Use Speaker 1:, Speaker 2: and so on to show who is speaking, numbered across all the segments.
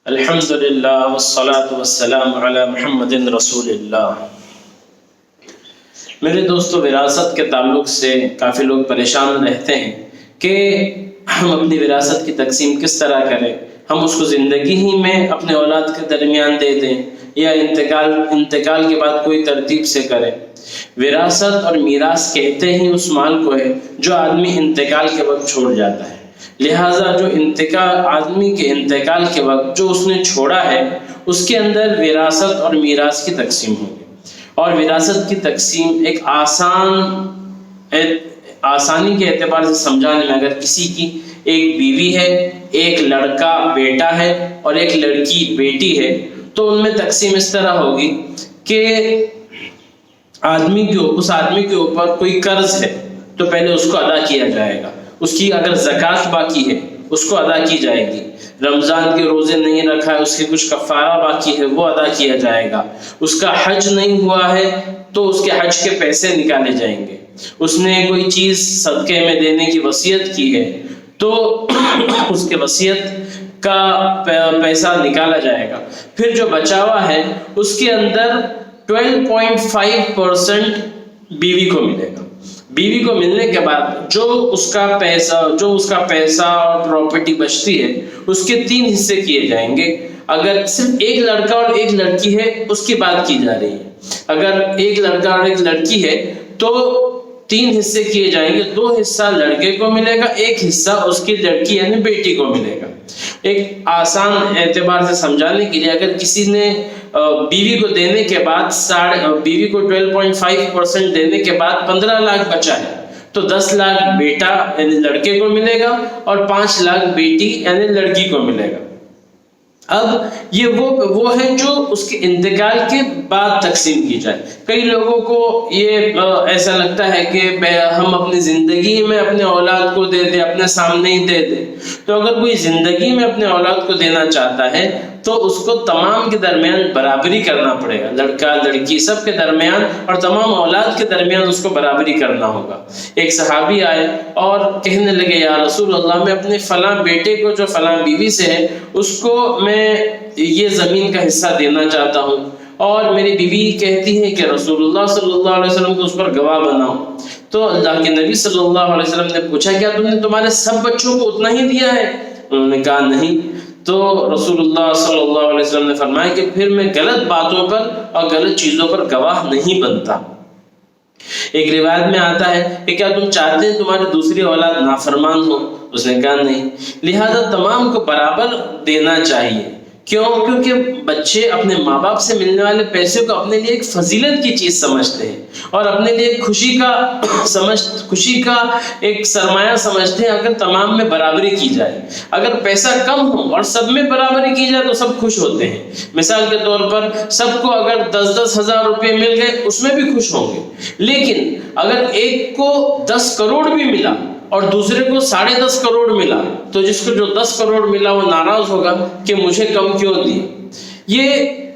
Speaker 1: الحمدللہ والصلاة والسلام علی محمد رسول اللہ۔ میرے دوستو، وراثت کے تعلق سے کافی لوگ پریشان رہتے ہیں کہ ہم اپنی وراثت کی تقسیم کس طرح کریں، ہم اس کو زندگی ہی میں اپنے اولاد کے درمیان دے دیں یا انتقال کے بعد کوئی ترتیب سے کریں۔ وراثت اور میراث کہتے ہی اس مال کو ہے جو آدمی انتقال کے وقت چھوڑ جاتا ہے، لہٰذا جو آدمی کے انتقال کے وقت جو اس نے چھوڑا ہے اس کے اندر وراثت اور میراث کی تقسیم ہوگی۔ اور وراثت کی تقسیم ایک آسانی کے اعتبار سے سمجھانے میں، اگر کسی کی ایک بیوی ہے، ایک لڑکا بیٹا ہے اور ایک لڑکی بیٹی ہے، تو ان میں تقسیم اس طرح ہوگی کہ اس آدمی کے اوپر کوئی قرض ہے تو پہلے اس کو ادا کیا جائے گا، اس کی اگر زکوٰۃ باقی ہے اس کو ادا کی جائے گی، رمضان کے روزے نہیں رکھا ہے اس کے کچھ کفارہ باقی ہے وہ ادا کیا جائے گا، اس کا حج نہیں ہوا ہے تو اس کے حج کے پیسے نکالے جائیں گے، اس نے کوئی چیز صدقے میں دینے کی وصیت کی ہے تو اس کے وصیت کا پیسہ نکالا جائے گا۔ پھر جو بچا ہوا ہے اس کے اندر 12.5% بیوی کو ملے گا۔ بیوی کو ملنے کے بعد جو اس کا پیسہ اور پراپرٹی بچتی ہے اس کے 3 حصے کیے جائیں گے۔ اگر صرف ایک لڑکا اور ایک لڑکی ہے اس کی بات کی جا رہی ہے، اگر ایک لڑکا اور ایک لڑکی ہے تو 3 حصے کیے جائیں گے، 2 حصہ لڑکے کو ملے گا، 1 حصہ اس کی لڑکی یعنی بیٹی کو ملے گا۔ ایک آسان اعتبار سے سمجھانے کے لیے، اگر کسی نے بیوی کو دینے کے بعد بیوی کو 12.5% دینے کے بعد 15 لاکھ بچا ہے تو 10 لاکھ بیٹا یعنی لڑکے کو ملے گا اور 5 لاکھ بیٹی یعنی لڑکی کو ملے گا۔ اب یہ وہ ہے جو اس کے انتقال کے بعد تقسیم کی جائے۔ کئی لوگوں کو یہ ایسا لگتا ہے کہ ہم اپنی زندگی میں اپنے اولاد کو دے دیں، اپنے سامنے ہی دے دیں، تو اگر کوئی زندگی میں اپنے اولاد کو دینا چاہتا ہے تو اس کو تمام کے درمیان برابری کرنا پڑے گا، لڑکا لڑکی سب کے درمیان اور تمام اولاد کے درمیان اس کو برابری کرنا ہوگا۔ ایک صحابی آئے اور کہنے لگے، یا رسول اللہ، میں اپنے فلاں بیٹے کو جو فلاں بیوی سے ہے اس کو میں یہ زمین کا حصہ دینا چاہتا ہوں، اور میری بیوی کہتی ہے کہ رسول اللہ صلی اللہ علیہ وسلم کو اس پر گواہ بناؤ۔ تو اللہ کے نبی صلی اللہ علیہ وسلم نے پوچھا، کیا تم نے تمہارے سب بچوں کو اتنا ہی دیا ہے؟ انہوں نے کہا نہیں۔ تو رسول اللہ صلی اللہ علیہ وسلم نے فرمایا کہ پھر میں غلط باتوں پر اور غلط چیزوں پر گواہ نہیں بنتا۔ ایک روایت میں آتا ہے کہ کیا تم چاہتے ہیں تمہاری دوسری اولاد نافرمان ہو؟ اس نے کہا نہیں۔ لہذا تمام کو برابر دینا چاہیے۔ کیوں؟ کیونکہ بچے اپنے ماں باپ سے ملنے والے پیسے کو اپنے لیے ایک فضیلت کی چیز سمجھتے ہیں اور اپنے لیے خوشی کا ایک سرمایہ سمجھتے ہیں اگر تمام میں برابری کی جائے۔ اگر پیسہ کم ہو اور سب میں برابری کی جائے تو سب خوش ہوتے ہیں۔ مثال کے طور پر سب کو اگر 10-10 ہزار روپے مل گئے اس میں بھی خوش ہوں گے، لیکن اگر ایک کو 10 کروڑ بھی ملا اور دوسرے کو 10.5 کروڑ ملا تو جس کو جو 10 کروڑ ملا وہ ناراض ہوگا کہ مجھے کم کیوں دی۔ یہ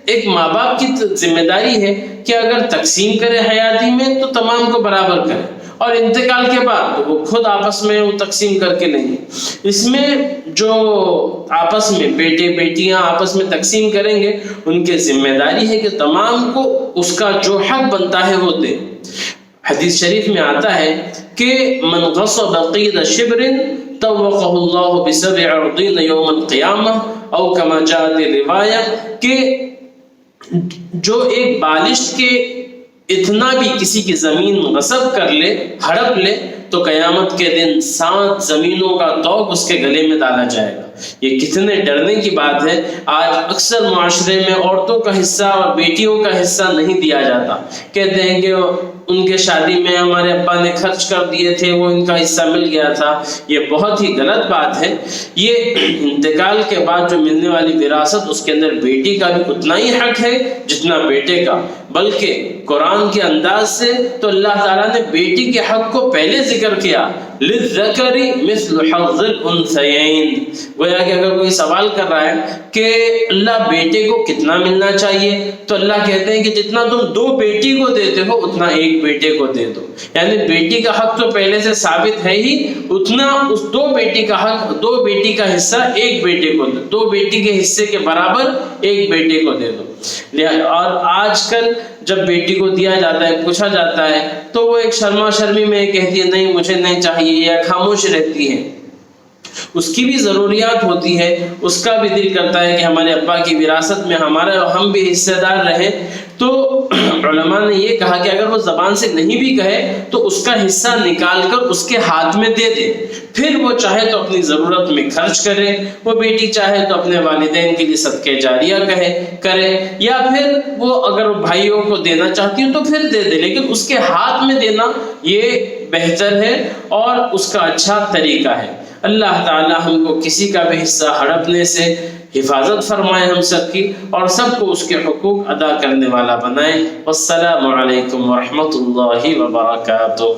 Speaker 1: ایک ماں باپ کی ذمہ داری ہے کہ اگر تقسیم کرے حیاتی میں تو تمام کو برابر کرے، اور انتقال کے بعد تو وہ خود آپس میں وہ تقسیم کر کے لیں گے۔ اس میں جو آپس میں بیٹے بیٹیاں آپس میں تقسیم کریں گے ان کی ذمہ داری ہے کہ تمام کو اس کا جو حق بنتا ہے وہ دے۔ حدیث شریف میں آتا ہے کہ من غصب قید شبر طوقہ اللہ بسبع ارضین یوم القیامہ، او کما جاءت روایہ، کہ جو ایک بالشت کے اتنا بھی کسی کی زمین غصب کر لے، ہڑپ لے، تو قیامت کے دن 7 زمینوں کا طوق اس کے گلے میں ڈالا جائے گا۔ یہ کتنے ڈرنے کی بات ہے۔ آج اکثر معاشرے میں عورتوں کا حصہ اور بیٹیوں کا حصہ نہیں دیا جاتا، کہتے ہیں کہ ان کے شادی میں ہمارے ابا نے خرچ کر دیے تھے، وہ ان کا حصہ مل گیا تھا۔ یہ بہت ہی غلط بات ہے۔ یہ انتقال کے بعد جو ملنے والی وراثت اس کے اندر بیٹی کا بھی اتنا ہی حق ہے جتنا بیٹے کا، بلکہ قرآن کے انداز سے تو اللہ تعالیٰ نے بیٹی کے حق کو پہلے ذکر کیا، للذکر مثل حظ الانثیین۔ گویا کہ اگر کوئی سوال کر رہا ہے کہ اللہ بیٹے کو کتنا ملنا چاہیے تو اللہ کہتے ہیں کہ جتنا تم 2 بیٹی کو دیتے ہو اتنا ایک ایک بیٹے کو دے دو، یعنی بیٹی کا حق تو پہلے سے ثابت ہے ہی، اتنا اس دو بیٹی کا حق، دو بیٹی کا حصہ ایک بیٹے کو دو، دو بیٹی کے حصے کے برابر ایک بیٹے کو دے دو۔ اور آج کل جب بیٹی کو دیا جاتا ہے، پوچھا جاتا ہے، تو وہ ایک شرما شرمی میں کہتی ہے نہیں مجھے نہیں چاہیے، یا خاموش رہتی ہے۔ اس کی بھی ضروریات ہوتی ہے، اس کا بھی دل کرتا ہے کہ ہمارے ابا کی وراثت میں ہم بھی حصے دار رہیں۔ تو علماء نے یہ کہا کہ اگر وہ زبان سے نہیں بھی کہے تو اس کا حصہ نکال کر اس کے ہاتھ میں دے دے، پھر وہ چاہے تو اپنی ضرورت میں خرچ کرے، وہ بیٹی چاہے تو اپنے والدین کے لیے صدقہ جاریہ کرے، یا پھر وہ اگر بھائیوں کو دینا چاہتی ہو تو پھر دے دے، لیکن اس کے ہاتھ میں دینا یہ بہتر ہے اور اس کا اچھا طریقہ ہے۔ اللہ تعالی ہم کو کسی کا بھی حصہ ہڑپنے سے حفاظت فرمائے ہم سب کی، اور سب کو اس کے حقوق ادا کرنے والا بنائے۔ والسلام علیکم ورحمۃ اللہ وبرکاتہ۔